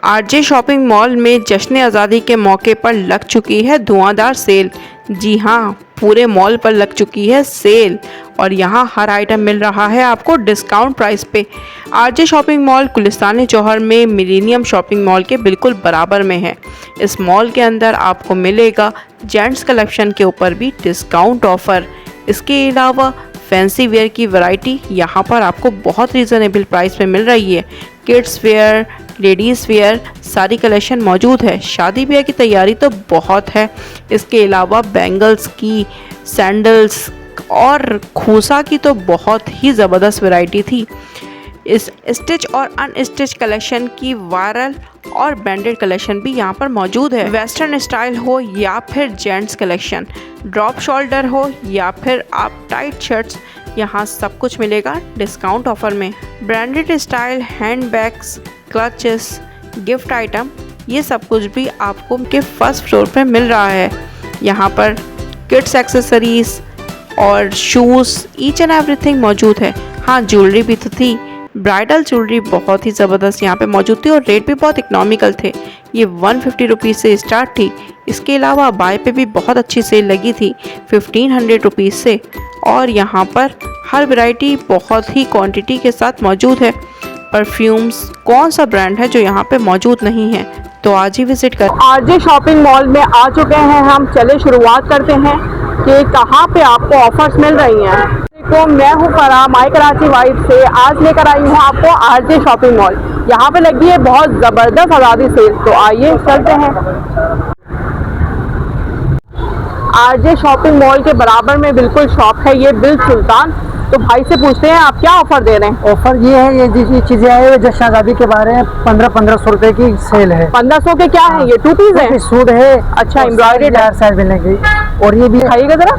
RJ shopping mall में जश्न आज़ादी के मौके पर लग चुकी है धुआंधार सेल। जी हाँ, पूरे मॉल पर लग चुकी है सेल और यहाँ हर आइटम मिल रहा है आपको डिस्काउंट प्राइस पे। आरजे शॉपिंग मॉल गुलिस्तान जौहर में मिलेनियम शॉपिंग मॉल के बिल्कुल बराबर में है। इस मॉल के अंदर आपको मिलेगा जेंट्स कलेक्शन के ऊपर भी डिस्काउंट ऑफर। इसके अलावा फैंसी वेयर की वैरायटी यहाँ पर आपको बहुत रीज़नेबल प्राइस में मिल रही है। किड्स वेयर, लेडीज़ वेयर सारी कलेक्शन मौजूद है। शादी ब्याह की तैयारी तो बहुत है। इसके अलावा बैंगल्स की, सैंडल्स और खूसा की तो बहुत ही ज़बरदस्त वैरायटी थी। इस स्टिच और अनस्टिच कलेक्शन की वायरल और ब्रांडेड कलेक्शन भी यहाँ पर मौजूद है। वेस्टर्न स्टाइल हो या फिर जेंट्स कलेक्शन, ड्रॉप शोल्डर हो या फिर आप टाइट शर्ट्स, यहाँ सब कुछ मिलेगा डिस्काउंट ऑफर में। Branded style hand bags, clutches, gift item, ये सब कुछ भी आपको के फर्स्ट फ्लोर पे मिल रहा है। यहाँ पर किड्स एक्सेसरीज और शूज़, ईच एंड एवरीथिंग मौजूद है। हाँ, ज्वेलरी भी तो थी। ब्राइडल ज्वेलरी बहुत ही ज़बरदस्त यहाँ पे मौजूद थी और रेट भी बहुत इकोनॉमिकल थे। ये 150 रुपीज़ से स्टार्ट थी। इसके अलावा बाय पे भी बहुत अच्छी सेल लगी थी 1500 रुपीज़ से। और यहाँ पर हर वैरायटी बहुत ही क्वांटिटी के साथ मौजूद है। परफ्यूम्स, कौन सा ब्रांड है जो यहाँ पे मौजूद नहीं है, तो आज ही विजिट कर। आरजे शॉपिंग मॉल में आ चुके हैं हम। चले शुरुआत करते हैं कि कहाँ पे आपको ऑफर्स मिल रही हैं। देखो, मैं हूँ फरा, माई कराची वाइब से। आज लेकर आई हूँ आपको आरजे शॉपिंग मॉल। यहाँ पे लगी है बहुत ज़बरदस्त आज़ादी सेल, तो आइए चलते हैं। आरजे शॉपिंग मॉल के बराबर में बिल्कुल शॉप है ये बिल सुल्तान। तो भाई से पूछते हैं आप क्या ऑफर दे रहे हैं। ऑफर ये है, ये चीजें है जश्न आज़ादी के बारे में 1500 रुपए की सेल है। 1500 के क्या है ये? 2 पीस है, सूट है। अच्छा, एम्ब्रॉयडर्ड हर साइज मिलेगी और ये भी खाइएगा जरा।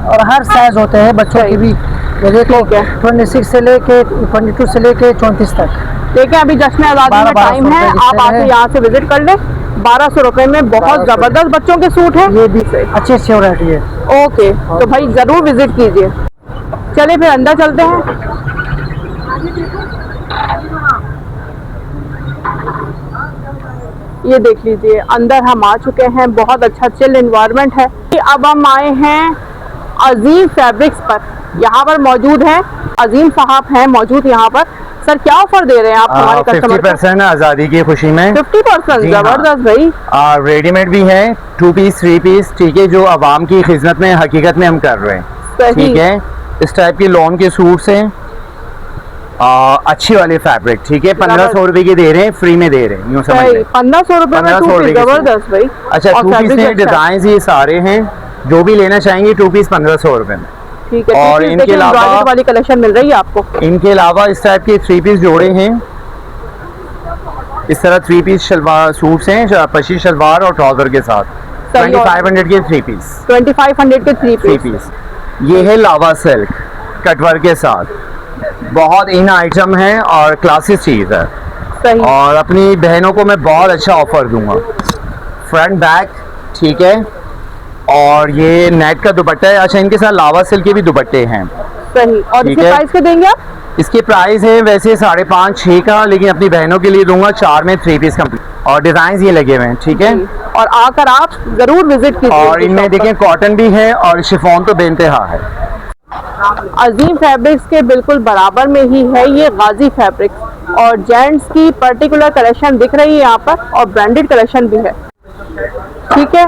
और हर साइज होते हैं बच्चों की भी। ये देखो 26 से लेके 22 से लेके 34 तक। देखिए, अभी जश्न आज़ादी में टाइम है, आप आके यहाँ से विजिट कर ले। 1200 रुपए में बहुत जबरदस्त बच्चों के सूट है। ये भी अच्छी वैरायटी है। ओके, तो भाई जरूर विजिट कीजिए। चलिए फिर अंदर चलते हैं। ये देख लीजिए, अंदर हम आ चुके हैं। बहुत अच्छा चिल एनवायरनमेंट है। अब हम आए हैं अजीम फैब्रिक्स पर। यहाँ पर मौजूद हैं अजीम साहब हैं मौजूद यहाँ पर। सर, क्या ऑफर दे रहे हैं आप हमारे कस्टमर को? 50% आज़ादी की खुशी में 50%। जबरदस्त भाई। रेडीमेड भी है, 2 पीस 3 पीस, ठीक है, जो आवाम की खिदमत में हकीकत में हम कर रहे हैं। ठीक है, इस टाइप के लॉन के सूट्स हैं, अच्छी वाले फैब्रिक, ठीक है। 1500 रुपए की दे रहे हैं, फ्री में दे रहे हैं, यूँ समझ लें। 1500 रुपए में 2 पीस, जबरदस्त भाई। अच्छा, 2 पीस में डिजाइन ये सारे हैं, जो भी लेना चाहेंगे 2 पीस 1500 रुपए में। ठीक है। और इनके अलावा वाली कलेक्शन मिल रही है आपको। इनके अलावा इस टाइप के 3 पीस जोड़े हैं। इस तरह 3 पीस शलवार सूट्स हैं, पशी शलवार और ट्राउजर के साथ। 2500 के 3 पीस। 2500 के 3 पीस। ये है लावा सिल्क कटवर्क के साथ। बहुत इन आइटम है और क्लासिक चीज़ है। सही। और अपनी बहनों को मैं बहुत अच्छा ऑफर दूंगा। फ्रंट बैक, ठीक है, और ये नेट का दुपट्टा है। अच्छा, इनके साथ लावा सिल्क के भी दुपट्टे हैं। सही। और इसके प्राइस के देंगे आप? इसके प्राइस है वैसे 5.5-6 का, लेकिन अपनी बहनों के लिए दूंगा 4 में 3 पीस कंप्लीट। और डिजाइन ये लगे हुए हैं, ठीक है। और आकर आप जरूर विजिट कीजिए। और इनमें देखें कॉटन भी है और शिफॉन तो बेइंतहा है। अजीम फैब्रिक्स के बिल्कुल बराबर में ही है ये गाजी फैब्रिक्स। और जेंट्स की पर्टिकुलर कलेक्शन दिख रही है यहाँ पर और ब्रांडेड कलेक्शन भी है। ठीक है,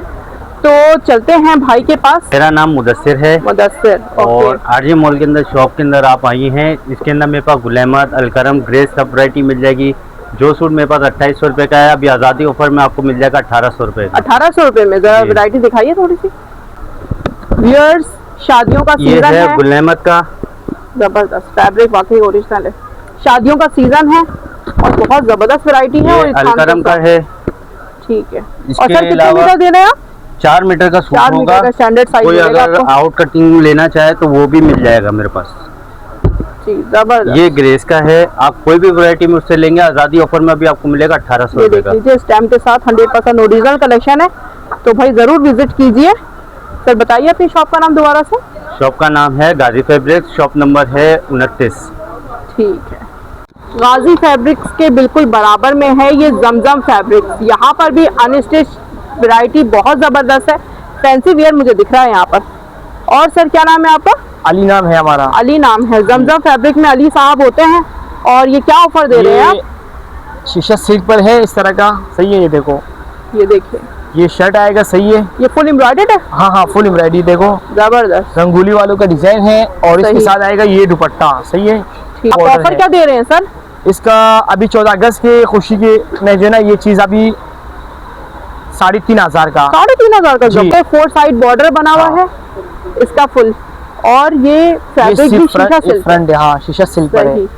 तो चलते हैं भाई के पास। मेरा नाम मुदस्सिर है। मुदस्सिर, और आरजे मॉल के अंदर शॉप के अंदर आप आई हैं। इसके अंदर मेरे पास गुलैमत, अलकरम, ग्रेस सब वैरायटी मिल जाएगी। जो सूट मेरे पास 2800 रुपये का है, अभी आज़ादी ऑफर में आपको मिल जाएगा 1800 रुपये का। 1800 रुपये में। जरा वैरायटी दिखाइए थोड़ी सी। व्यूअर्स, शादियों का सीजन है। गुलैमत का जबरदस्त फैब्रिक, वाकई ओरिजिनल है। शादियों का सीजन है और बहुत जबरदस्त वैरायटी है। और अलकरम का है। ठीक है। और इसके सर, कितने मीटर दे रहे हैं आप? 4 मीटर का सूट होगा। Standard size. कोई अगर आउट कटिंग लेना चाहे तो वो भी मिल जाएगा मेरे पास। जबरदस्त। ये ग्रेस का है, आप कोई भी वैरायटी में उससे लेंगे। आज़ादी ऑफर में भी आपको मिलेगा 1800 रुपये का। देखिए, स्टैम्प के साथ 100% ओरिजिनल कलेक्शन है, तो भाई जरूर विजिट कीजिए। सर, बताइए अपनी शॉप का नाम दोबारा से। शॉप का नाम है गाजी फैब्रिक्स, शॉप नंबर है 29। ठीक है। गाजी फैब्रिक्स के बिल्कुल बराबर में है ये जमजम फैब्रिक्स। यहाँ पर भी अनस्टिच वैरायटी बहुत ज़बरदस्त है, फैंसी वियर मुझे दिख रहा है यहाँ पर। और सर क्या नाम है आपका? अली नाम है हमारा। अली नाम है। जमजम फैब्रिक में अली साहब होते हैं। और ये क्या ऑफर दे रहे हैं आप? शीशा सिल्क पर है इस तरह का, सही है। ये देखो, ये देखिए, ये शर्ट आएगा, सही है। ये फुल एम्ब्रॉयडर्ड है। हाँ हाँ, फुल एम्ब्रॉयडरी, देखो जबरदस्त रंगोली वालों का डिजाइन है। और इसके सही। साथ आएगा ये दुपट्टा, सही है। ठीक। Border ऑफर है। क्या दे रहे हैं सर? इसका अभी 14 अगस्त के खुशी के में जो है ना, ये चीज अभी 3,500 का। 3,500 का जी। जब 4 साइड बॉर्डर बना हुआ हाँ। है इसका फुल। और ये फैब्रिक भी शीशा सिल्क फ्रंट, हाँ शीशा सिल्क पर है। सही।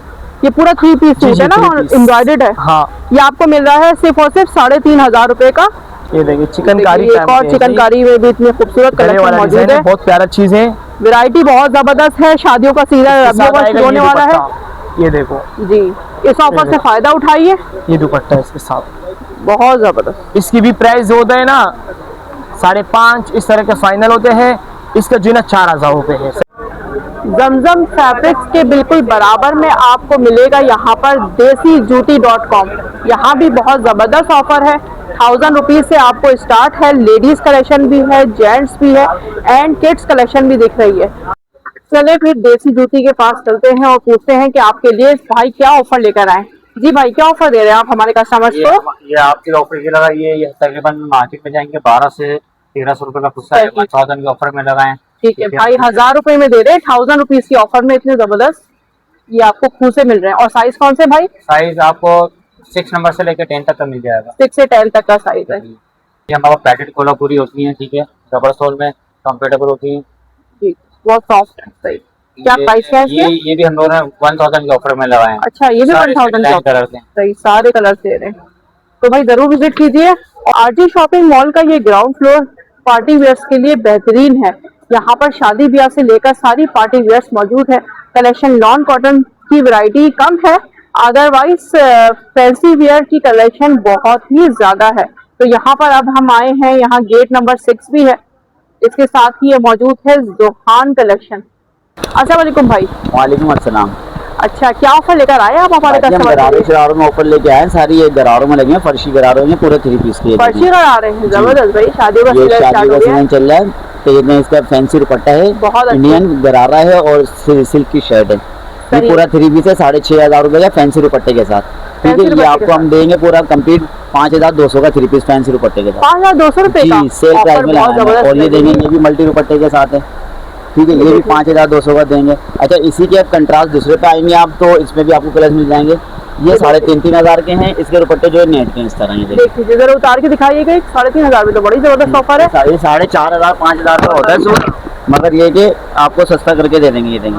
ये पूरा 3 पीस जी, सूट जी, है ना, 3 और पीस। एम्ब्रॉयडर्ड है। हाँ, ये आपको मिल रहा है सिर्फ और सिर्फ 3,500 रुपए का। ये देखिए चिकनकारी देखिए, एक और चिकनकारी में भी इतनी खूबसूरत कलेक्शन मौजूद है। बहुत प्यारा चीज है। वैरायटी बहुत जबरदस्त है। शादियों का सीजन रबियों का शुरू होने वाला है। ये देखो, जी, इस ऑफर से फायदा उठाइए। ये दुपट्टा है इसके साथ। बहुत जबरदस्त। इसकी भी प्राइस होता है ना 5.5 इस तरह के फाइनल होते हैं। इसका जो है ना 4,000 रुपए है। जमजम फैब्रिक्स के बिल्कुल बराबर में आपको मिलेगा यहाँ पर desijuti.com। यहाँ भी बहुत ज़बरदस्त ऑफर है। 1000 रुपीज़ से आपको स्टार्ट है। लेडीज़ कलेक्शन भी है, जेंट्स भी है, एंड किड्स कलेक्शन भी दिख रही है। चले फिर देसी जूती के पास चलते हैं और पूछते हैं कि आपके लिए भाई क्या ऑफर लेकर आए। जी भाई, क्या ऑफर दे रहे हैं आप हमारे कस्टमर्स को? ये आपके ऑफर ये लगा, ये तकरीबन मार्केट में जाएंगे 1200 से 1300 रुपए का खुस्सा है। 1000 के ऑफर में लगाए। ठीक है भाई, 1000 रुपए में दे रहे हैं। 1000 रुपीज़ की ऑफर में इतने जबरदस्त ये आपको खूह से मिल रहे हैं। और साइज कौन से भाई? साइज आपको 6 नंबर से लेकर 10 तक का मिल जाएगा। 6 से 10 तक का साइज है। ये हमारा पैकेट खोला पूरी होती है, ठीक है, डबल सोल में कंफर्टेबल होती है। ठीक, बहुत सॉफ्ट है। सही। क्या प्राइस है इसके? ये भी हम लोगों ने 1000 के ऑफर में लगाए हैं। अच्छा, ये भी 1000 के ऑफर। कलर हैं। सही, सारे कलर दे रहे हैं। तो भाई जरूर विजिट कीजिए। और आरजे शॉपिंग मॉल का ये ग्राउंड फ्लोर पार्टी वेयर्स के लिए बेहतरीन है। यहाँ पर शादी ब्याह से लेकर सारी पार्टी वेयर्स मौजूद है। कलेक्शन नॉन कॉटन की वैरायटी कम है, अदरवाइज फैंसी वेयर की कलेक्शन बहुत ही ज्यादा है। तो यहाँ पर अब हम आए हैं, यहाँ गेट नंबर 6 भी है। इसके साथ ही ये मौजूद है जोहान कलेक्शन। अस्सलाम वालेकुम भाई। वालेकुम अस्सलाम। अच्छा, क्या ऑफर लेकर आए आप हमारे हम कस्टमर गरारों के लिए? शरारों में ऑफर लेके आए हैं। सारी ये गरारों में लगे हैं, फर्शी गरारों में पूरे 3 पीस के। पर्ची आ रहे हैं, जबरदस्त भाई। शादियों का ये सीजन शादी स्टार्ट का हो गया है। सीजन चल रहा है, तो ये इसका फैंसी दुपट्टा है, बहुत अच्छा। इंडियन गरारा है और सिल्क की शर्ट है। ये सही। पूरा 3 पीस है 6,500 रुपए का फैंसी दुपट्टे के साथ। ठीक फैंसी है, ये दुपट्टे आपको के हम देंगे पूरा कंप्लीट 5,200 का 3 पीस फैंसी दुपट्टे के साथ। 5,200 रुपए का जी, सेल प्राइस ऑफर में बहुत लगाए हैं। जबरदस्त और ये देंगे, ये भी मल्टी दुपट्टे के साथ है। ठीक है, ये भी 5,200 का देंगे। अच्छा, इसी के अब कंट्रास्ट दूसरे पे आएंगे आप, तो इसमें भी आपको कलर मिल जाएंगे। ये 3,500 के हैं। इसके दुपट्टे जो है नेट के इस तरह ये देखिए। देख लीजिए, जरा उतार के दिखाइएगा। 3,500 में तो बड़ी जबरदस्त ऑफर है। ये 4,500 5,000 का होता है सूट, मगर ये कि आपको सस्ता करके दे देंगे। ये देंगे,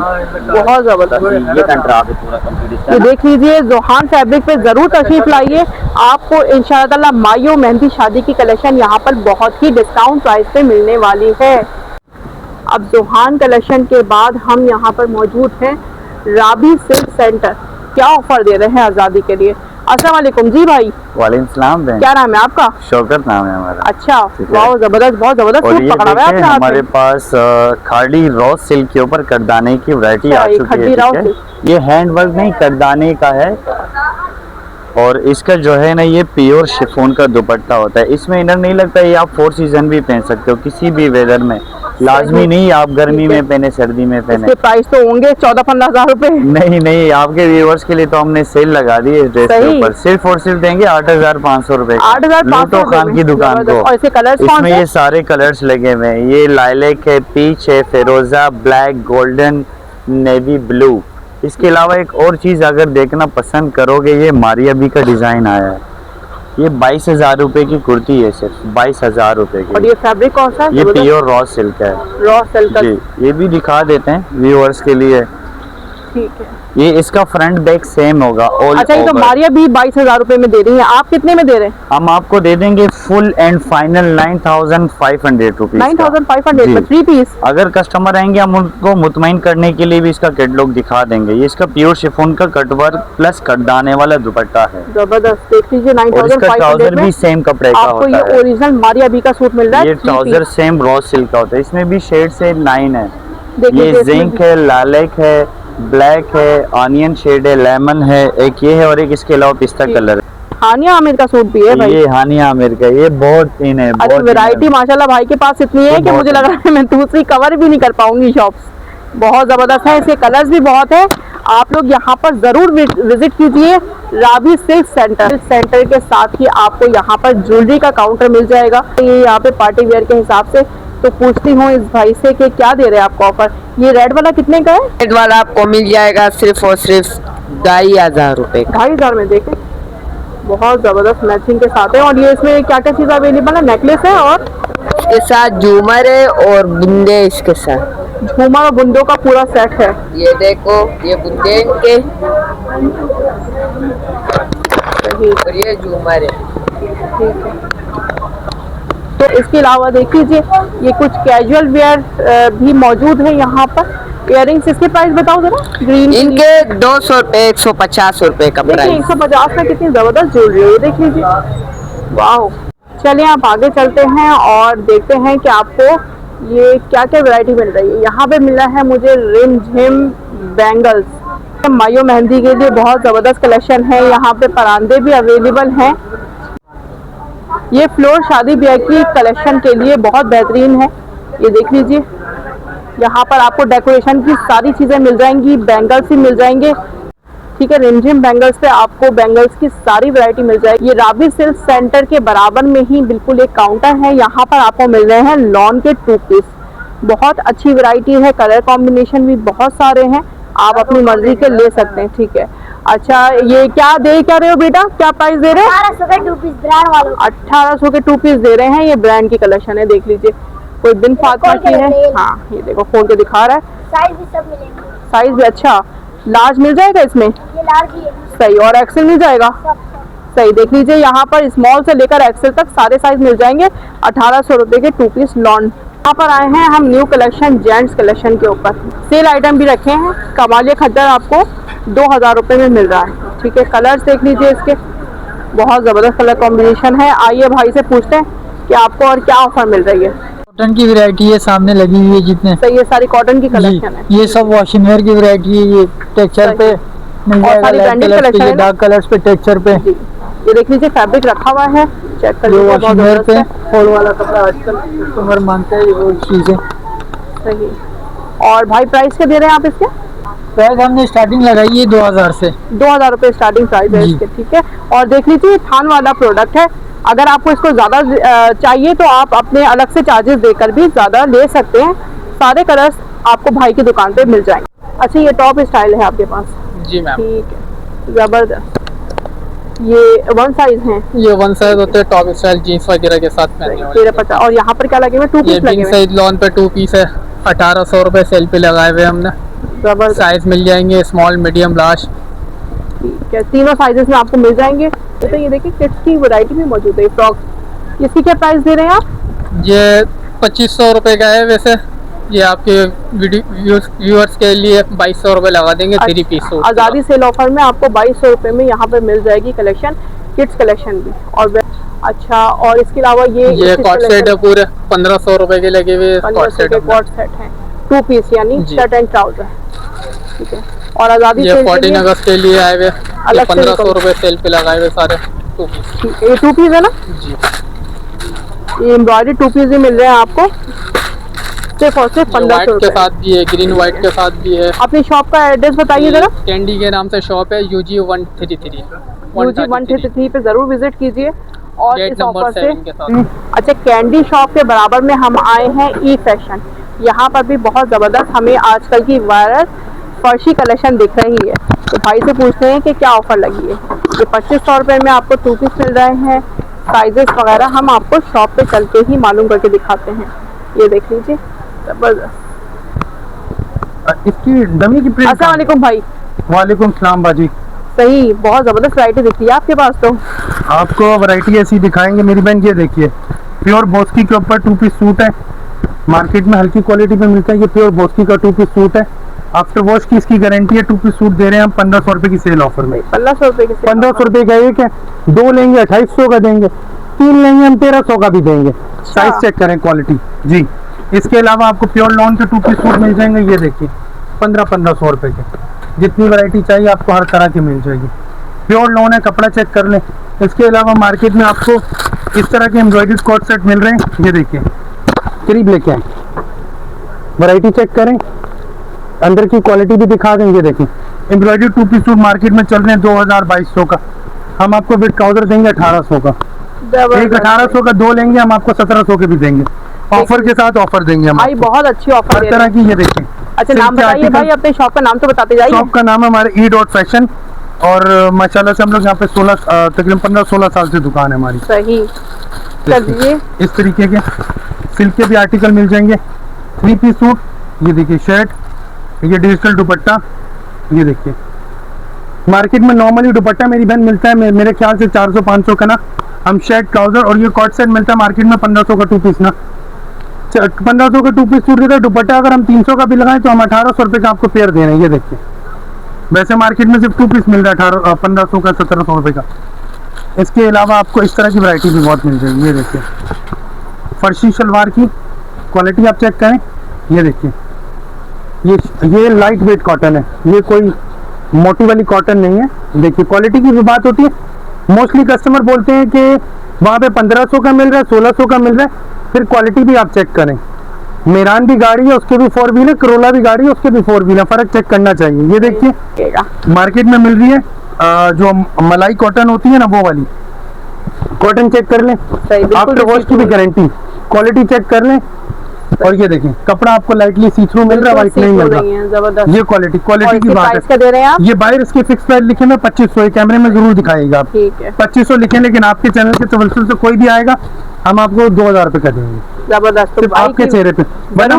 बहुत जबरदस्त। ये कंट्रास्ट है पूरा कंप्लीट इसका ये ना। देख लीजिए, जोहान फैब्रिक पे जरूर तशरीफ लाइए। आपको इंशाअल्लाह मायो मेहंदी शादी की कलेक्शन यहाँ पर बहुत ही डिस्काउंट प्राइस पे मिलने वाली है। अब जोहान कलेक्शन के बाद हम यहाँ पर मौजूद हैं राबी सिल्क सेंटर। क्या ऑफर दे रहे हैं आज़ादी के लिए? अस्सलाम वालेकुम। जी भाई, वालेकुम सलाम बहन। क्या नाम है आपका? शौकत नाम है हमारा। अच्छा, ठीक है। बहुत जबरदस्त, बहुत जबरदस्त और सूट ये पकड़ा हुआ है देखिए, आपने हाथ हमारे में। पास खाड़ी रॉ सिल्क के ऊपर करदाने की वैरायटी अच्छा, आ ये चुकी खड्डी है। रॉ ठीक है, सिल्क। ये हैंड वर्क नहीं, करदाने का है। और इसका जो है ना, ये प्योर शिफॉन का दुपट्टा होता है। इसमें इनर नहीं लगता है। ये आप 4 सीजन भी पहन सकते हो, किसी भी वेदर में। लाजमी नहीं आप गर्मी ठीक है। में पहने, सर्दी में पहने। इसके प्राइस तो होंगे 14-15 हजार रुपए। नहीं नहीं, आपके व्यूअर्स के लिए तो हमने सेल लगा दी है इस ड्रेस के सही। ऊपर। सिर्फ और सिर्फ देंगे 8,500 रुपए। 8,500 लूटो खान की दुकान को। और इसके कलर्स कौन इसमें से? ये सारे कलर्स लगे हुए हैं। ये लाइलेक है, पीच है, फिरोजा, ब्लैक, गोल्डन, नेवी ब्लू। इसके अलावा एक और चीज अगर देखना पसंद करोगे, ये मारिया बी का डिजाइन आया है। ये 22,000 रुपए की कुर्ती है, सिर्फ 22,000 रुपए और की। ये फैब्रिक कौन सा है? ये प्योर रॉ सिल्क है रॉ सिल्क। जी। ये भी दिखा देते हैं व्यूअर्स के लिए। ठीक है। ये इसका फ्रंट बैक सेम होगा ऑल अच्छा, ये तो ओवर। मारिया भी 22,000 रुपए में दे रही है। आप कितने में दे रहे हैं? हम आपको दे देंगे फुल एंड फाइनल 9,500 रुपीज। 9,500 में 3 पीस। अगर कस्टमर आएंगे हम उनको मुतमईन करने के लिए भी इसका कैटलॉग दिखा देंगे। ये इसका प्योर शिफॉन का कटवर्क प्लस कटदाने वाला दुपट्टा है। जबरदस्त, देख लीजिए और इसका 9,500 ट्राउजर में भी सेम कपड़े का आपको ये होता है। ओरिजिनल मारिया भी का सूट मिल रहा है। ये 3 trouser piece. Same raw silk का होता है। इसमें भी शेड से 9 है। देखिए ये इसमें जिंक है, लालेक है, ब्लैक है, ऑनियन शेड है, लेमन है, एक ये है और एक इसके अलावा पिस्ता कलर है। हानिया आमिर का सूट भी है भाई। ये हानिया आमिर का, ये बहुत इन है। अच्छा, वैरायटी माशाल्लाह भाई के पास इतनी है कि मुझे लग रहा है मैं दूसरी कवर भी नहीं कर पाऊंगी शॉप्स। बहुत ज़बरदस्त है, इसके कलर्स भी बहुत है। आप लोग यहाँ पर ज़रूर विजिट कीजिए रावी सिल्क सेंटर के साथ ही आपको यहाँ पर ज्वेलरी का काउंटर मिल जाएगा। ये यहाँ पे पार्टी वेयर के हिसाब से। तो पूछती हूँ इस भाई से कि क्या दे रहे हैं आपको ऑफर। ये रेड वाला कितने का है? रेड वाला आपको मिल जाएगा सिर्फ और सिर्फ 2500 रुपए का। 2500 में। देखें बहुत ज़बरदस्त मैचिंग के साथ है। और ये इसमें क्या क्या चीज़ अवेलेबल है? नेकलेस है और इसके साथ झूमर है और बुंदे इसके साथ। झूमर और बुंदों का पूरा सेट है। ये देखो, ये बुंदे इनके और ये झूमर है। ठीक है। तो इसके अलावा देख लीजिए ये कुछ कैजुअल वेयर भी मौजूद है यहाँ पर। इयररिंग्स, इसके प्राइस बताओ जरा। ग्रीन इनके 200 रुपए, 150 रुपए का देखिए प्राइस। 150 में कितनी जबरदस्त ज्वेलरी है, ये देख लीजिए। वाह। चलिए आप आगे चलते हैं और देखते हैं कि आपको ये क्या क्या वैरायटी मिल रही है। यहाँ पे मिला है मुझे रिम झिम बैंगल्स। मायो मेहंदी के लिए बहुत ज़बरदस्त कलेक्शन है। यहाँ पे परांदे भी अवेलेबल हैं। ये फ्लोर शादी ब्याह की कलेक्शन के लिए बहुत बेहतरीन है। ये देख लीजिए, यहाँ पर आपको डेकोरेशन की सारी चीज़ें मिल जाएंगी, बैंगल्स भी मिल जाएंगे। ठीक है, रिमझिम बैंगल्स पे आपको बैंगल्स की सारी वैरायटी मिल जाएगी। ये रावी सिल्क सेंटर के बराबर में ही बिल्कुल एक काउंटर है। यहाँ पर आपको मिल रहे हैं लॉन के 2 पीस। बहुत अच्छी वैरायटी है, कलर कॉम्बिनेशन भी बहुत सारे हैं, आप अपनी मर्जी के ले सकते हैं। ठीक है। अच्छा, ये क्या रहे हो बेटा? क्या प्राइस दे रहे हैं? 1800 के 2 पीस ब्रांड वाले। 1800 के 2 पीस दे रहे हैं। ये ब्रांड की कलेक्शन है, देख लीजिए। कोई बिन फातिमा की है। हाँ, ये देखो खोल के दिखा रहा है। साइज भी सब मिलेंगे। साइज भी अच्छा, लार्ज मिल जाएगा इसमें? ये लार्ज ही है। सही। और एक्सेल मिल जाएगा? सही। देख लीजिए यहाँ पर स्मॉल से लेकर एक्सेल तक सारे साइज मिल जाएंगे। 1800 रुपए के 2 पीस लॉन। यहाँ पर आए हैं हम न्यू कलेक्शन जेंट्स कलेक्शन के ऊपर। सेल आइटम भी रखे हैं। कमालिया खद्दर आपको 2000 रुपए में मिल रहा है। ठीक है। कलर्स देख लीजिए इसके, बहुत ज़बरदस्त कलर कॉम्बिनेशन है। आइए भाई से पूछते हैं कि आपको और क्या ऑफर मिल रही है। कॉटन की वैरायटी है, सामने लगी हुई है जितने। सही, ये सारी कॉटन की कलेक्शन है। ये सब वॉशिंग वेयर की वैरायटी है। ये टेक्सचर पे मिल और सारी जाएगा, ब्रांडेड कलेक्शन है ना? डार्क कलर्स पे टेक्सचर पे। जी, ये देख लीजिए फैब्रिक रखा हुआ है, चेक कर लीजिए। वॉशिंग वेयर पे फॉल वाला कपड़ा आजकल कस्टमर मांगते हैं, वो चीजें। सही। और भाई प्राइस क्या दे रहे हैं आप इसके? प्राइस हमने स्टार्टिंग लगाई है 2000 से। 2000 रुपए स्टार्टिंग प्राइस है इसके। ठीक है। और देख लीजिए थान वाला प्रोडक्ट है। अगर आपको इसको ज़्यादा चाहिए तो आप अपने अलग से चार्जेस देकर भी ज़्यादा ले सकते हैं। सारे कलर्स आपको भाई की दुकान पे मिल जाएंगे। अच्छा, ये टॉप स्टाइल है आपके पास? जी मैम। ठीक है, ज़बरदस्त। ये 1 साइज है? ये 1 साइज होते हैं, टॉप स्टाइल जीन्स वगैरह के साथ पहनने वाले। 1350। और यहाँ पर क्या लगे हुए? 2 पीस लगे हुए। साइज लॉन पे 2 पीस है, 1800 रुपए सेल पे लगाए हुए हमने। जबरदस्त। साइज मिल जाएंगे स्मॉल, मीडियम, लार्ज। ठीक है, तीनों साइजेस में आपको मिल जाएंगे। तो ये देखिए किड्स की वैरायटी भी मौजूद है। फ्रॉक, इसकी क्या प्राइस दे रहे हैं आप? ये 2500 रुपए का है वैसे। ये आपके व्यूअर्स के लिए 2200 रुपए लगा देंगे। 3 पीस सूट आज़ादी सेल ऑफर में आपको 2200 रुपए में यहाँ पर मिल जाएगी कलेक्शन, किड्स कलेक्शन भी। और अच्छा, और इसके अलावा ये कॉट सेट है पूरे 1500 रुपए के लगे हुए। कॉट सेट है 2 पीस यानी शर्ट एंड ट्राउजर। ठीक है। और आज़ादी ये 14 अगस्त के लिए आए हुए, अलग 1500 रुपए सेल पे लगाए हुए सारे 2 पीस। ये 2 पीस है ना जी। ये एम्ब्रॉयडरी 2 पीस भी मिल रहे हैं आपको सिर्फ और सिर्फ 1500 के साथ भी है, ग्रीन व्हाइट के साथ भी है। अपनी शॉप का एड्रेस बताइए जरा। कैंडी के नाम से शॉप है, UG 133 133 पे जरूर विजिट कीजिए। और गेट इस नंबर ऑफर से 7 के साथ। अच्छा, कैंडी शॉप के बराबर में हम आए हैं ई फैशन। यहाँ पर भी बहुत ज़बरदस्त हमें आजकल की वायरल फर्शी कलेक्शन दिख रही है। तो भाई से पूछते हैं कि क्या ऑफर लगी है। ये 2500 रुपये में आपको 2 पीस मिल रहे हैं। साइजेस वगैरह हम आपको शॉप पे चल के ही मालूम करके दिखाते हैं। ये देख लीजिए, जबरदस्त। इसकी डमी की प्रिंट। अस्सलाम वालेकुम भाई। वालेकुम सलाम बाजी। सही, बहुत ज़बरदस्त वैरायटी दिख रही है आपके पास। तो आपको वैरायटी ऐसी दिखाएंगे मेरी बहन। ये देखिए, प्योर बोस्की के ऊपर 2 पीस सूट है। मार्केट में हल्की क्वालिटी में मिलता है। ये प्योर बोस्की का 2 पीस सूट है। आफ्टर वॉश की इसकी गारंटी है। 2 पीस सूट दे रहे हैं हम 1500 रुपए की सेल ऑफर में। 1500 रुपए की 1500 रुपए का एक है, 2 लेंगे 2800 का देंगे, 3 लेंगे हम 1300 का भी देंगे। साइज चेक करें, क्वालिटी जी। इसके अलावा आपको प्योर लॉन के 2 पीस सूट मिल जाएंगे। ये देखिए, 1500 रुपए के। जितनी वैरायटी चाहिए आपको हर तरह की मिल जाएगी। प्योर लॉन है, कपड़ा चेक कर लें। इसके अलावा मार्केट में आपको इस तरह के एम्ब्रॉयडर्ड कोट सेट मिल रहे हैं। ये देखिए, करीब लेके आए, वैरायटी चेक करें, अंदर की क्वालिटी भी दिखा दें। ये देखें, एम्ब्रॉयडर्ड 2 पीस सूट मार्केट में चल रहे हैं 2200 का, हम आपको विद ट्राउजर देंगे 1800 का। एक 1800 का 2 लेंगे, हम आपको 1700 के भी देंगे। ऑफर के साथ ऑफर देंगे हम भाई, बहुत अच्छी ऑफर हर तरह की। ये देखिए, अच्छा नाम बताइए भाई, अपने शॉप का नाम तो बताते जाइए। शॉप का नाम है हमारे E.Fashion, और माशाल्लाह से हम लोग यहाँ पे 16 तकरीबन 15-16 साल से दुकान है हमारी। सही, चलिए। इस तरीके के सिल्क के भी आर्टिकल मिल जाएंगे। 3 पीस सूट, ये देखिए शर्ट, ये डिजिटल दुपट्टा। ये देखिए, मार्केट में नॉर्मली दुपट्टा मेरी बहन मिलता है मेरे ख्याल से 400-500 का ना। हम शर्ट ट्राउजर और ये कॉट सेट मिलता है मार्केट में 1500 का 2 पीस ना। 1500 का 2 पीस सूट देता है। दुपट्टा अगर हम 300 का भी लगाएं तो हम 1800 रुपये का आपको पेयर दे रहे हैं। ये देखिए, वैसे मार्केट में सिर्फ 2 पीस मिल रहा है 1500 का 1700 रुपये का। इसके अलावा आपको इस तरह की वैरायटी भी बहुत मिल जाएगी। ये देखिए, फर्शी शलवार की क्वालिटी आप चेक करें। ये देखिए, ये लाइट वेट कॉटन है, ये कोई मोटी वाली कॉटन नहीं है। देखिए, क्वालिटी की भी बात होती है। मोस्टली कस्टमर बोलते हैं कि वहाँ पे 1500 का मिल रहा है, 1600 का मिल रहा है। फिर क्वालिटी भी आप चेक करें। मेरान भी गाड़ी है, उसके भी 4 व्हीलर, करोला भी गाड़ी है, उसके भी 4 व्हीलर, फर्क चेक करना चाहिए। ये देखिए, मार्केट में मिल रही है जो मलाई कॉटन होती है ना, वो वाली कॉटन चेक कर लें। आफ्टर वॉश की भी गारंटी, क्वालिटी चेक कर लें। और ये देखें, कपड़ा आपको लाइटली सी थ्रू मिल रहा है, वाइट नहीं मिल रहा। ये क्वालिटी की बात है। दे रहे हैं आप? ये बाहर इसके फिक्स प्राइस लिखे हुए 2500, कैमरे में जरूर दिखाएगा आप। 2500 लिखे, लेकिन आपके चैनल के तवज्जुह से कोई भी आएगा हम आपको 2000 रुपए का देंगे, जबरदस्त। सिर्फ आपके चेहरे पे। वरना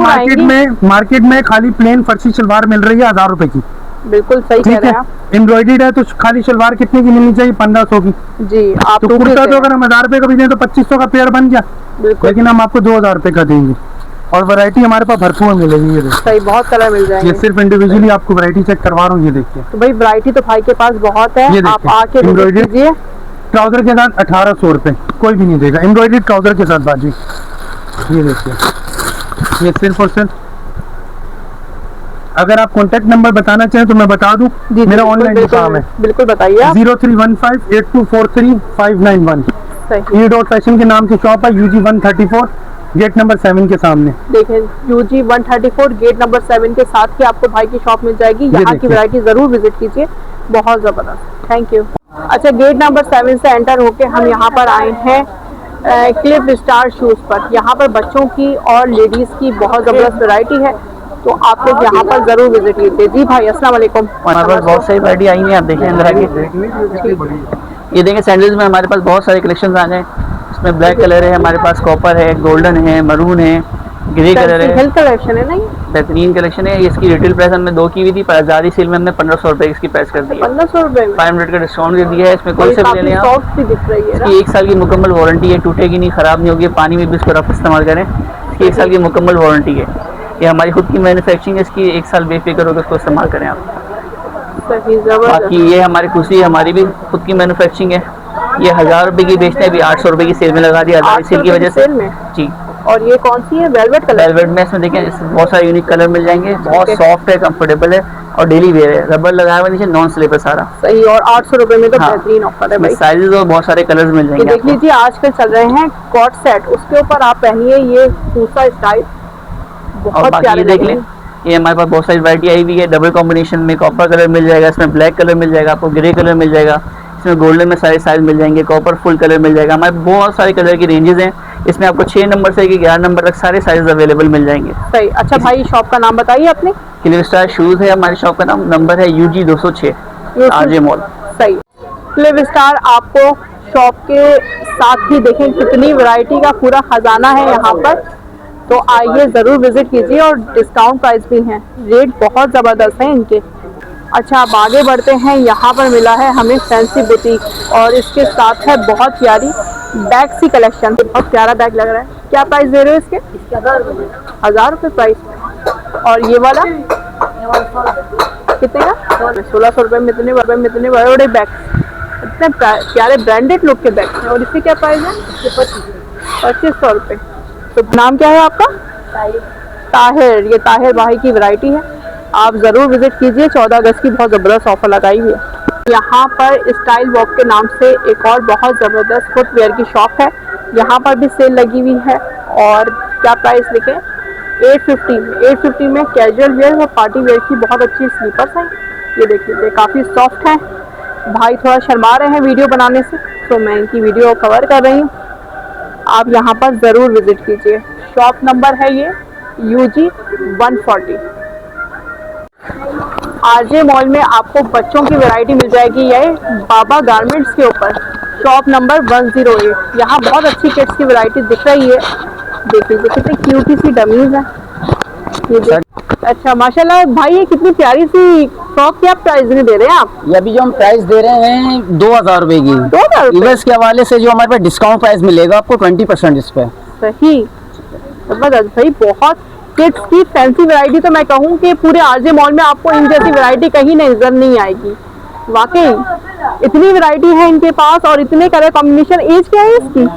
मार्केट में खाली प्लेन फर्शी शलवार मिल रही है 1000 रुपए की। बिल्कुल सही कह रहे हैं आप। एम्ब्रॉयडर्ड है तो खाली शलवार कितने की मिलनी चाहिए? 1500 की जी। आप तो कुर्ता तो अगर हम 1000 रुपए का भी दें तो 2500 का पेयर बन गया, लेकिन हम आपको 2000 रुपए का देंगे। और वैरायटी हमारे पास भरपूर मिलेगी। ये देखिए, सही, बहुत कलर मिल जाएंगे। ये सिर्फ इंडिविजुअली आपको वैरायटी चेक करवा रहा हूँ। ये देखिए, तो भाई वैरायटी तो भाई के पास बहुत है, आप आके विजिट कीजिए। ट्राउजर के साथ 1800 रुपए, कोई भी नहीं देगा एम्ब्रॉयडर्ड ट्राउजर के साथ बाजी। ये देखिए, ये सिर्फ और सिर्फ, अगर आप कॉन्टेक्ट नंबर बताना चाहें तो मैं बता दूं। मेरा ऑनलाइन काम है, बिल्कुल बताइए। 03158243 E.Fashion के नाम की शॉप है, UG 134 गेट नंबर 7 के सामने। देखें, UG 134 गेट नंबर 7 के साथ ही आपको भाई की शॉप मिल जाएगी। यहाँ की वैरायटी जरूर विजिट कीजिए, बहुत जबरदस्त। Thank you. अच्छा, गेट नंबर 7 से एंटर होके हम यहाँ पर आए हैं क्लिफ स्टार शूज पर। यहाँ पर बच्चों की और लेडीज की बहुत जबरदस्त वैरायटी है, तो आप लोग यहाँ पर जरूर विजिट कीजिए। जी भाई, अस्सलाम वालेकुम। हमारे पास बहुत सारी वैरायटी आई हुई है, आप देखें अंदर आके। ये देखें, सैंडल्स में हमारे पास बहुत सारे कलेक्शन आ गए। इसमें ब्लैक कलर है, हमारे पास कॉपर है, गोल्डन है, मरून है, ग्रे कलर है। कलेक्शन है नहीं, बेहतरीन कलेक्शन है। इसकी रिटेल प्राइस हमने 2 की हुई थी, पर आजादी सेल में हमने 1500 रुपए इसकी प्राइस कर दी है। 1500 रुपए में 500 का डिस्काउंट दे दिया है। इसमें कोई से भी ले लें आप। इसकी 1 साल की मुकम्मल वारंटी है, टूटेगी नहीं, खराब नहीं होगी। पानी में भी इसको रफ इस्तेमाल करें। इसकी 1 साल की मुकम्मल वारंटी है। ये हमारी खुद की मैन्युफैक्चरिंग है, इसकी 1 साल बेफिक्र होकर इसको इस्तेमाल करें आप। बाकी ये हमारी खुशी, हमारी भी खुद की मैन्युफैक्चरिंग है। ये 1000 रुपए की बेचते हैं, अभी 800 रुपए की सेल में लगा दिया आजादी सेल की वजह से जी। और ये कौन सी है? Velvet colour. वेलवेट में इसमें देखें, इसमें बहुत सारे यूनिक कलर मिल जाएंगे। बहुत सॉफ्ट है, कंफर्टेबल है और डेली वेयर है। रबर लगाया हुआ नीचे, नॉन स्लिप है सारा। सही। और 800 रुपए में तो बेहतरीन ऑफर है भाई। साइजेस और बहुत सारे कलर्स मिल जाएंगे। देख लीजिए, आजकल चल रहे हैं कॉट सेट, उसके ऊपर आप पहनिए ये पूसा स्टाइल, बहुत प्यारे। देख लें, ये हमारे पास बहुत सारी वैरायटी आई हुई है। डबल कॉम्बिनेशन में कॉपर कलर मिल जाएगा, इसमें ब्लैक कलर मिल जाएगा, आपको ग्रे कलर मिल जाएगा, इसमें गोल्डन में सारे साइज मिल जाएंगे, कॉपर फुल कलर मिल जाएगा। हमारे बहुत सारे कलर की रेंजेस हैं। इसमें आपको 6 नंबर से 11 नंबर तक सारे साइज अवेलेबल मिल जाएंगे। सही। अच्छा भाई, शॉप का नाम बताइए अपने। क्लिफ स्टार शूज है हमारी शॉप का नाम, नंबर है UG 206 RJ मॉल। सही। क्लिफ स्टार आपको शॉप के साथ ही देखें कितनी वैरायटी का पूरा खजाना है यहाँ पर, तो आइए ज़रूर विजिट कीजिए। और डिस्काउंट प्राइस भी हैं, रेट बहुत ज़बरदस्त हैं इनके। अच्छा, अब आगे बढ़ते हैं। यहाँ पर मिला है हमें फैंसी बुटीक, और इसके साथ है बहुत प्यारी बैग सी कलेक्शन। बहुत प्यारा बैग लग रहा है। क्या प्राइस दे रहे हो इसके? 1000 रुपये प्राइस। और ये वाला कितने का? 1600 रुपये में। इतने बड़े बड़े बैग, इतने प्यारे ब्रांडेड लुक के बैग हैं। और इसकी क्या प्राइस है? 2500 रुपये। तो नाम क्या है आपका? ताहिर। ये ताहिर भाई की वैरायटी है। आप ज़रूर विजिट कीजिए। 14 अगस्त की बहुत ज़बरदस्त ऑफर लगाई हुई है। यहाँ पर स्टाइल वॉक के नाम से एक और बहुत ज़बरदस्त फुटवेयर की शॉप है, यहाँ पर भी सेल लगी हुई है। और क्या प्राइस लिखे 850 में कैजुअल वेयर और पार्टी वेयर की बहुत अच्छी स्लीपर्स हैं। ये देख लीजिए काफ़ी सॉफ्ट हैं। भाई थोड़ा शर्मा रहे हैं वीडियो बनाने से, तो मैं इनकी वीडियो कवर कर रही हूँ। आप यहाँ पर ज़रूर विजिट कीजिए। शॉप नंबर है ये UG 140। RJ मॉल में आपको बच्चों की वैरायटी मिल जाएगी, ये बाबा गारमेंट्स के ऊपर शॉप नंबर 108। यहाँ बहुत अच्छी किड्स की वैरायटी दिख रही है। देख लीजिए कितनी क्यूटी सी डमीज है ये। अच्छा माशाल्लाह भाई, ये कितनी प्यारी सी फ्रॉक क्या प्राइस में दे रहे हैं आप? ये अभी जो हम प्राइस दे रहे हैं 2000 रुपए की। 2000 यूएस के हवाले से जो हमारे पास डिस्काउंट प्राइस मिलेगा आपको 20% इस पे। सही जबरदस्त भाई, बहुत किड्स की फैंसी वैरायटी। तो मैं कहूँ कि पूरे RJ मॉल में आपको इन जैसी वैरायटी कहीं नजर नहीं आएगी। वाकई इतनी वैरायटी है इनके पास और इतने कलर कॉम्बिनेशन। एज क्या है इसकी?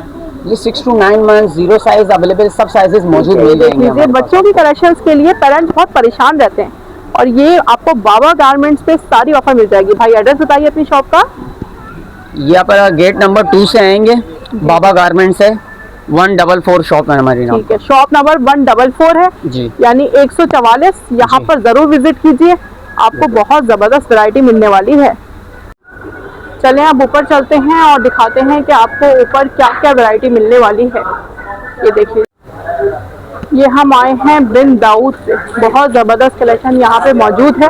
ये 6 to 9 months, 0 साइज अवेलेबल, सब साइजेस मौजूद मिल जाएंगे। बच्चों की कलेक्शंस के लिए पेरेंट्स बहुत परेशान रहते हैं और ये आपको बाबा गारमेंट्स पे सारी ऑफर मिल जाएगी। भाई एड्रेस बताइए अपनी शॉप का। ये आप गेट नंबर 2 से आएंगे, बाबा गारमेंट्स है, 144 शॉप है हमारी। ठीक है, शॉप नंबर 144 है जी, यानी 144। यहाँ पर जरूर विजिट कीजिए, आपको बहुत जबरदस्त वैरायटी मिलने वाली है। चलें अब ऊपर चलते हैं और दिखाते हैं कि आपको ऊपर क्या क्या वैरायटी मिलने वाली है। ये देखिए, ये हम आए हैं बिन दाऊद से। बहुत ज़बरदस्त कलेक्शन यहाँ पे मौजूद है।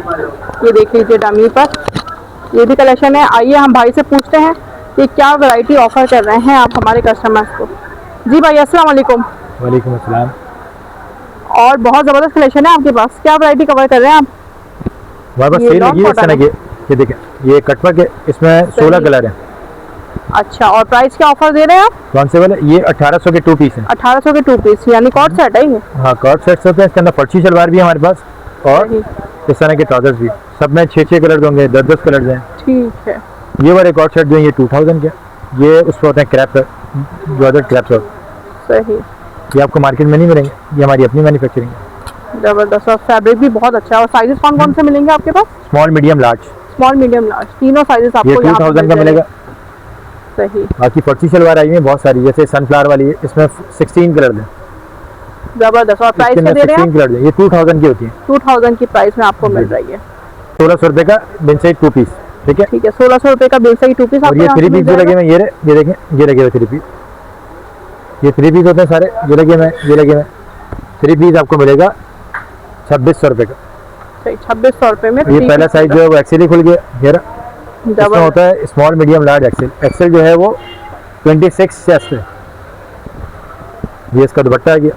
ये देख लीजिए डमी पर ये भी कलेक्शन है। आइए हम भाई से पूछते हैं कि क्या वैरायटी ऑफर कर रहे हैं आप हमारे कस्टमर्स को। जी भाई अस्सलाम वालेकुम। वालेकुम अस्सलाम। और बहुत ज़बरदस्त कलेक्शन है आपके पास, क्या वैरायटी कवर कर रहे हैं आप? हमारे पास सेल लगी है इस तरह की। ये देखें, ये कटवर्क है, इसमें 16 कलर हैं। अच्छा, और प्राइस क्या ऑफर दे रहे हैं आप? कौन से वाले? ये 1800 के 2 पीस हैं। 1800 के 2 पीस यानी कॉर्ड सेट है ये? हाँ कॉर्ड सेट होते हैं। इसके अंदर फर्ची शलवार भी है हमारे पास और इस तरह के ट्राउजर्स भी। सब में 6-6 कलर होंगे, 10-10 कलर हैं। ठीक है। ये वाले कॉर्ड सेट जो है ये 2000 के, ये उस पर होते हैं क्रैप जॉर्जेट क्रैप। सही, ये आपको मार्केट में नहीं मिलेंगे, ये हमारी अपनी मैन्युफैक्चरिंग है। जबरदस्त, और फैब्रिक भी बहुत अच्छा है। और साइजेस कौन कौन से मिलेंगे आपके पास? Small, medium, large. Small, medium, large, तीनों साइजेस आपको ये 2000 का मिलेगा। सही। बाकी फर्ची शलवार आई है बहुत सारी, जैसे सनफ्लावर वाली है, इसमें 16 कलर हैं। जबरदस्त। और प्राइस क्या दे रहे हैं? 16 कलर है, ये 2000 की होती है। 2000 की प्राइस में आपको मिल रही है। 1600 रुपए का बिन साइड 2 पीस। ठीक है, ठीक है, 1600 रुपए का बिल से 2 पीस। और ये 3 पीस जो लगे हुए ये देखें, ये लगे हुए 3 पीस। ये 3 पीस होते हैं सारे, ये लगे हुए, ये लगे हुए 3 पीस आपको मिलेगा 2600 रुपए का। 2600 रुपए में। ये पहला साइज जो है वो एक्सेल ही खुल गया। ये इसमें होता है small, medium, large, XL. XL जो है वो 26 चेस्ट है। ये इसका दुपट्टा आ गया,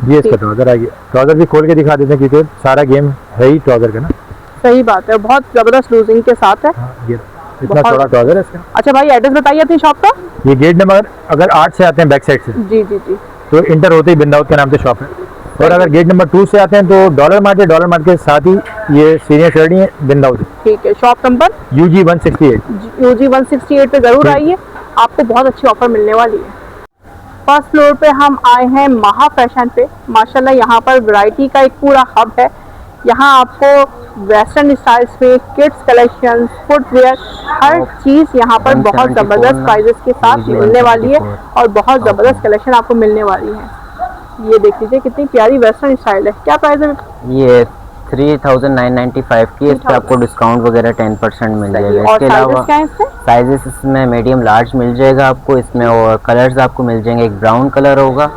ये इसका ट्राउजर आ गया। ट्राउजर भी खोल के दिखा देते हैं क्योंकि सारा गेम है ही ट्राउजर का ना। सही बात है, बहुत जबरदस्त लूजिंग के साथ है। ये इतना थोड़ा ट्राउजर है इसका। अच्छा भाई एड्रेस बताइए अपनी शॉप का। ये गेट नंबर अगर 8 से आते हैं बैक साइड से, जी जी जी, तो इंटर होते ही बिन दाऊद के नाम से शॉप है। और अगर गेट नंबर 2 से आते हैं तो डॉलर मार्ट है, डॉलर मार्ट के साथ ही ये सीनियर ट्रेडिंग है बिन दाऊद। ठीक है, शॉप नंबर UG 168। UG 168 पे जरूर आइए, आपको बहुत अच्छी ऑफर मिलने वाली है। फर्स्ट फ्लोर पे हम आए हैं महा फैशन पे। माशाल्लाह यहाँ पर वैरायटी का एक पूरा हब है। यहाँ आपको वेस्टर्न स्टाइल्स में किड्स कलेक्शन, फुटवेयर, हर चीज़ यहाँ पर बहुत ज़बरदस्त प्राइजेस के साथ मिलने वाली है और बहुत ज़बरदस्त कलेक्शन आपको मिलने वाली है। ये देख लीजिए कितनी प्यारी वेस्टर्न स्टाइल है। क्या प्राइस है? ये 3995 की। इस पे आपको डिस्काउंट वगैरह 10% मिल जाएगा। इसके अलावा साइजेस इसमें मीडियम, लार्ज मिल जाएगा आपको इसमें। और कलर्स आपको मिल जाएंगे, एक ब्राउन कलर होगा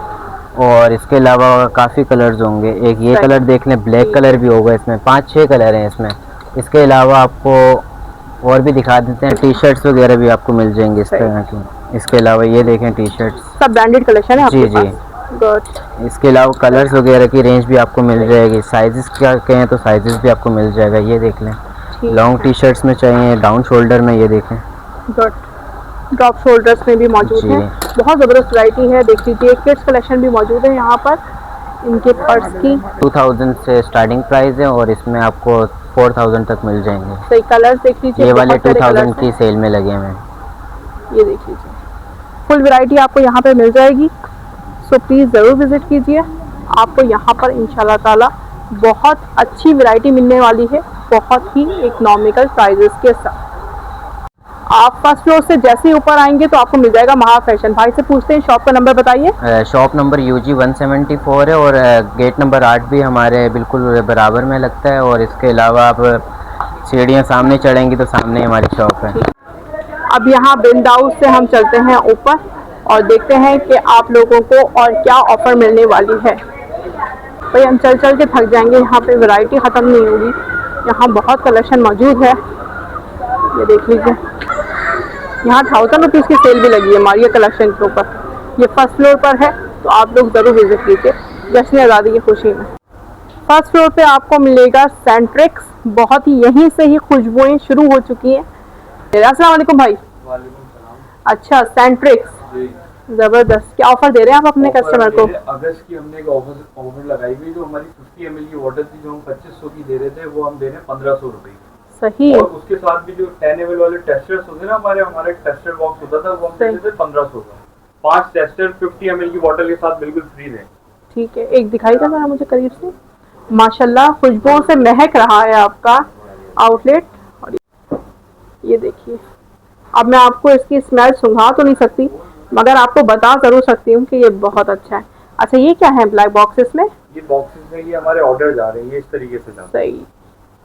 और इसके अलावा काफ़ी कलर्स होंगे। एक ये कलर देख लें, ब्लैक कलर भी होगा इसमें। 5-6 कलर हैं इसमें। इसके अलावा आपको और भी दिखा देते हैं, टी शर्ट्स वगैरह भी आपको मिल जाएंगे इस तरह की। इसके अलावा ये देखें टी शर्ट्स, सब ब्रांडेड कलेक्शन है जी जी। इसके अलावा कलर्स वगैरह की रेंज भी आपको मिल जाएगी। साइजेस क्या कहें तो साइजेस भी आपको मिल जाएगा। ये देख लें, लॉन्ग टी शर्ट्स में चाहिए, डाउन शोल्डर में ये देखें, ड्रॉप शोल्डर्स में भी मौजूद है। बहुत ज़बरदस्त वैरायटी है। देख लीजिए किड्स कलेक्शन भी मौजूद है यहाँ पर। इनके पर्स की 2000 से स्टार्टिंग प्राइस है और इसमें आपको 4000 तक मिल जाएंगे। सही, कलर्स देख लीजिए, ये वाले 2000 की सेल में लगे हुए हैं। ये देख लीजिए, फुल वैरायटी आपको यहाँ पे मिल जाएगी। सो प्लीज़ ज़रूर विज़िट कीजिए, आपको यहाँ पर इंशाल्लाह ताला बहुत अच्छी वैरायटी मिलने वाली है, बहुत ही इकोनॉमिकल प्राइजेस के साथ। आप फर्स्ट फ्लोर से जैसे ही ऊपर आएंगे तो आपको मिल जाएगा महा फैशन। भाई से पूछते हैं शॉप का नंबर बताइए। शॉप नंबर UG 174 है और गेट नंबर 8 भी हमारे बिल्कुल बराबर में लगता है। और इसके अलावा आप सीढ़ियाँ सामने चढ़ेंगी तो सामने हमारी शॉप है। अब यहाँ बिंद हाउस से हम चलते हैं ऊपर और देखते हैं कि आप लोगों को और क्या ऑफर मिलने वाली है। भाई हम चल चल के थक जाएंगे, यहाँ पे वैरायटी ख़त्म नहीं होगी। यहाँ बहुत कलेक्शन मौजूद है, ये देख लीजिए। यहाँ 1000 रुपीज़ की सेल भी लगी है हमारी कलेक्शन के ऊपर। ये फर्स्ट फ्लोर पर है तो आप लोग ज़रूर विजिट कीजिए जश्न आज़ादी की खुशी में। फर्स्ट फ्लोर पे आपको मिलेगा सेंट्रिक्स, बहुत ही यहीं से ही खुशबुएं शुरू हो चुकी हैं। अस्सलाम वालेकुम भाई। अच्छा सेंट्रिक्स, जबरदस्त। क्या ऑफर दे रहे हैं आप अपने कस्टमर को? अगस्त की हमने एक ऑफर लगाई हुई, जो हमारी 50 ml की वाटर थी जो हम 2500 की दे रहे थे, वो हम दे रहे हैं 1500 रुपए की। सही। और उसके साथ भी जो 10 ml वाले टेस्टर्स होते हैं ना, हमारा एक टेस्टर बॉक्स होता था, वो हम देते थे 1500 का। 5 टेस्टर 50 ml की बोतल के साथ बिल्कुल फ्री है। ठीक है, एक दिखाई था मुझे करीब से। माशाल्लाह खुशबुओं से महक रहा है आपका आउटलेट। और ये देखिए, अब मैं आपको इसकी स्मेल सुंघा तो नहीं सकती मगर आपको बता जरूर सकती हूँ कि ये बहुत अच्छा है। अच्छा ये क्या है ब्लैक बॉक्सेस में? ये बॉक्सेस में ये हमारे ऑर्डर जा रहे हैं, ये इस तरीके से जाते हैं। सही,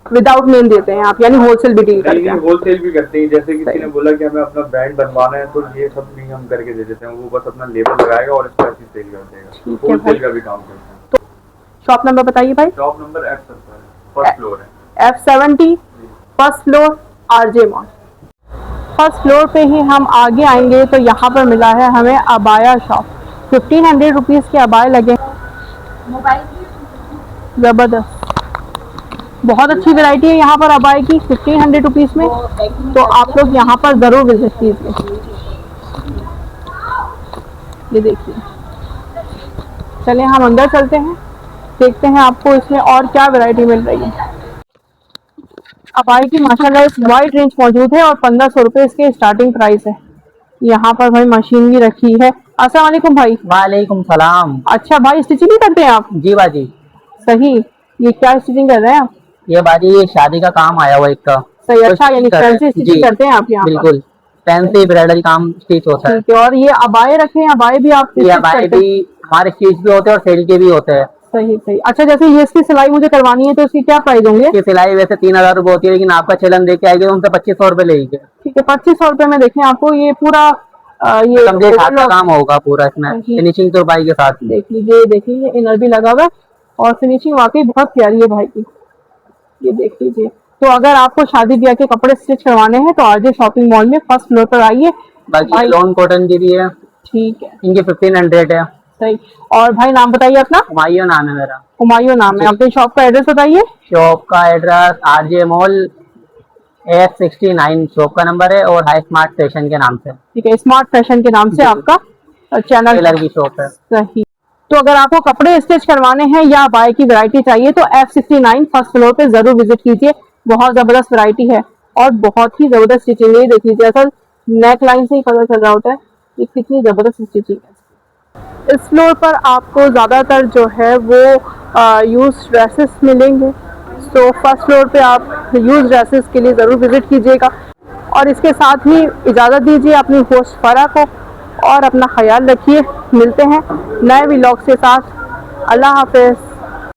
विदाउट नेम देते हैं आप, यानी होलसेल भी डील करते हैं? होलसेल भी करते हैं। जैसे किसी ने बोला कि हमें अपना ब्रांड बनवाना है तो ये सब भी हम करके दे देते हैं, वो बस अपना लेबल लगाएगा और इसको ऐसे सेल कर देगा। होलसेल का भी काम करते हैं। तो शॉप नंबर बताइए भाई। Shop number F70 first floor है। F70 first floor RJ mall. First floor पे ही हम आगे आएंगे तो यहाँ पर मिला है हमें अबाया शॉप। 1500 रुपीज़ के अबाए लगे, ज़बरदस्त। बहुत अच्छी वैरायटी है यहाँ पर अबाए की 1500 रुपीज़ में, तो आप लोग यहाँ पर ज़रूर विजिट कीजिए। ये देखिए, चलें हम अंदर चलते हैं, देखते हैं आपको इसमें और क्या वैरायटी मिल रही है। अबाई की माशाल्लाह एक वाइड रेंज मौजूद है और 1500 रुपये इसके स्टार्टिंग प्राइस है। यहाँ पर भाई मशीन भी रखी है। अस्सलाम वालेकुम भाई। वालेकुम सलाम। अच्छा भाई स्टिचिंग भी करते हैं आप? जी बाजी। सही, ये क्या स्टिचिंग कर रहे हैं आप? ये बाजी ये शादी का काम आया हुआ एक का। सही, अच्छा यानी फैंसी स्टिचिंग करते हैं आप यहाँ? बिल्कुल फैंसी ब्राइडल काम स्टिच होता है। ठीक है, और ये अबाए रखे हैं, अबाए भी आप? ये अबाए भी हमारे स्टिच भी होते हैं और सेल के भी होते हैं। सही सही। अच्छा जैसे ये इसकी सिलाई मुझे करवानी है तो इसकी क्या प्राइस होंगे? इसकी सिलाई वैसे 3000 रुपए होती है, लेकिन आपका चलन देके आएगी तो हमसे 2500 रुपए लेंगे। ठीक है, 2500 रुपए में देखें आपको ये पूरा ये का काम होगा पूरा, इसमें फिनिशिंग तो भाई के साथ। देख लीजिए, देखिए इनर भी लगा हुआ है और फिनिशिंग वाकई बहुत प्यारी है भाई की, ये देख लीजिए। तो अगर आपको शादी ब्याह के कपड़े स्टिच करवाने हैं तो RJ शॉपिंग मॉल में फर्स्ट फ्लोर पर आइए। बाकी लॉन कॉटन की भी है। ठीक है, इनके 1500 है। सही। और भाई नाम बताइए अपना? हुमायूं नाम है मेरा। हुमायूं नाम है। अपने शॉप का एड्रेस बताइए। शॉप का address RJ mall F69 shop का नंबर है और हाई स्मार्ट फैशन के नाम से। ठीक है, स्मार्ट फैशन के नाम से आपका चैनल टेलर की शॉप है। सही। तो अगर आपको कपड़े स्टिच करवाने हैं या बाय की वैरायटी चाहिए तो F69 फर्स्ट फ्लोर पे जरूर विजिट कीजिए। बहुत जबरदस्त वैरायटी है और बहुत ही जबरदस्त स्टिचिंग है। देख लीजिए, असल नेक लाइन से ही पता चल रहा होता है कि कितनी जबरदस्त स्टिचिंग है। इस फ्लोर पर आपको ज़्यादातर जो है वो यूज ड्रेसेस मिलेंगे। तो फर्स्ट फ्लोर पे आप यूज ड्रेसेस के लिए ज़रूर विजिट कीजिएगा। और इसके साथ ही इजाज़त दीजिए अपनी होस्ट फरा को और अपना ख्याल रखिए। मिलते हैं नए व्लॉग्स के साथ। अल्लाह हाफ़िज़।